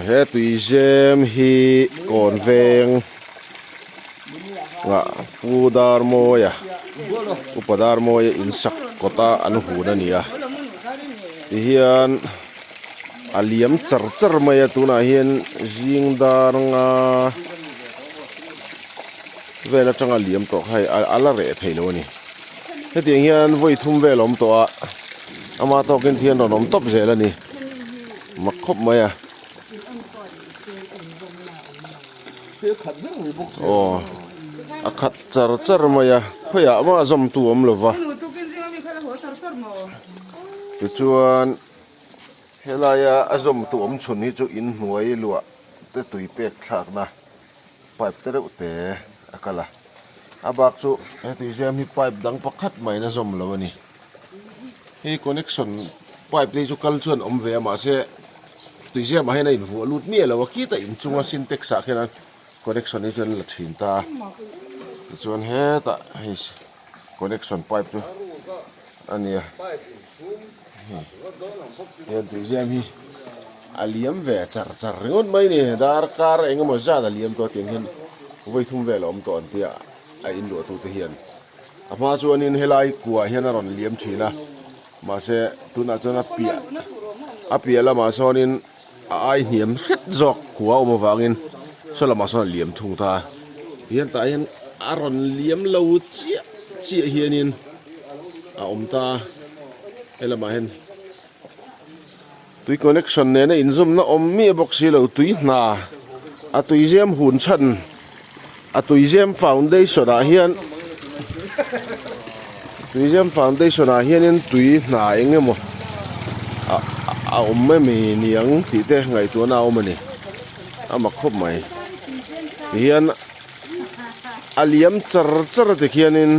he tui jem hi kon veng nga pudar moya upadar moya insak kota anu huna nia hian aliam char maya tuna hian jingdar nga vela tanga liam to hai ala re theilo ni hetiang hian voi thum velom to a ama to kin thian ron top zela ni makhop maya oh akhat char maya khoya ma zom tu om lova tu chuan helaya azom tu om chun hi chu in hnuai lua te tui pek thak na pipe te reuh te akala abak chu he tui jam hi pipe dang pakhat mai na zom lo ani hi connection pipe te chu kal chuan om ve ma se tui jam hai na in vu lut mi lo ki ta in chunga syntax sa khenan connection ni chuan la thin ta chuan he ta hi connection pipe chu ania hian tui jam hi aliam ve char ringot mai ni dar kar engemaw zat aliam to ting hian voi thum ve lom to an tia a in lo tu te hian ama chuan in helai kuwa hian a ron liam thina ma se tuna chona pia lama sonin ai hniam hret jok kuwa oma wangin so lama son liam thung ta hian ta hian a ron liam lo chia hianin a om ta elama hen tui connection ne na inzum na om mi box si lo tui na a tui jam hun chan a tui jam foundation a hian tui jam foundation a hian in tui na engemaw a om me mi niang ti te ngai tu na om ani ama khop mai hian aliam char te khianin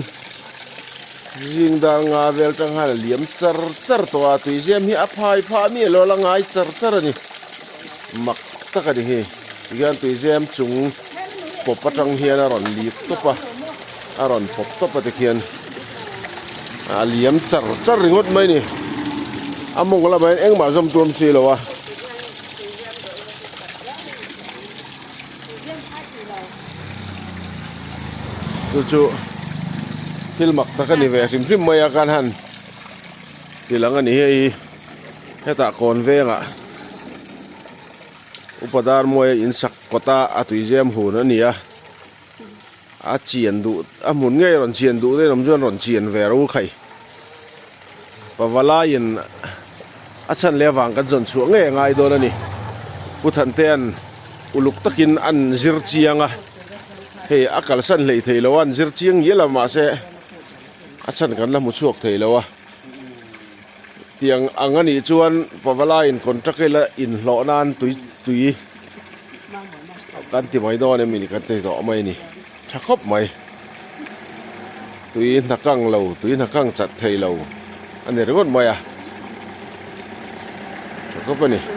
jing dar nga vel tang hal liam char to a tui jam hi a phai pha mi lo la ngai char ani mak taka ni hi hian tui jam chung pop patang hian a ron li topa a ron pop topa te khian a liam char ringot mai ni among la mai eng ma zom tuam si lo wa chu filmak taka ni ve rim maya kan han tilang ani hei heta kon venga upadar moya insak kota atui jam hun ania a chian du a mun ngai ron chian du de rom jon ron chian ve ro khai pawala in a chan lewang kan jon chu nge ngai don ani puthan ten uluk takin an zir chianga hei akal san lei theilo an zir chiang yela ma se achan kan la mu chuak theilo wa tiang angani chuan pawala in contract la in hlo nan tui kan ti mai do ne mini kan te do mai ni thakop mai tui nakang chat theilo ani ringot mai a thakop ani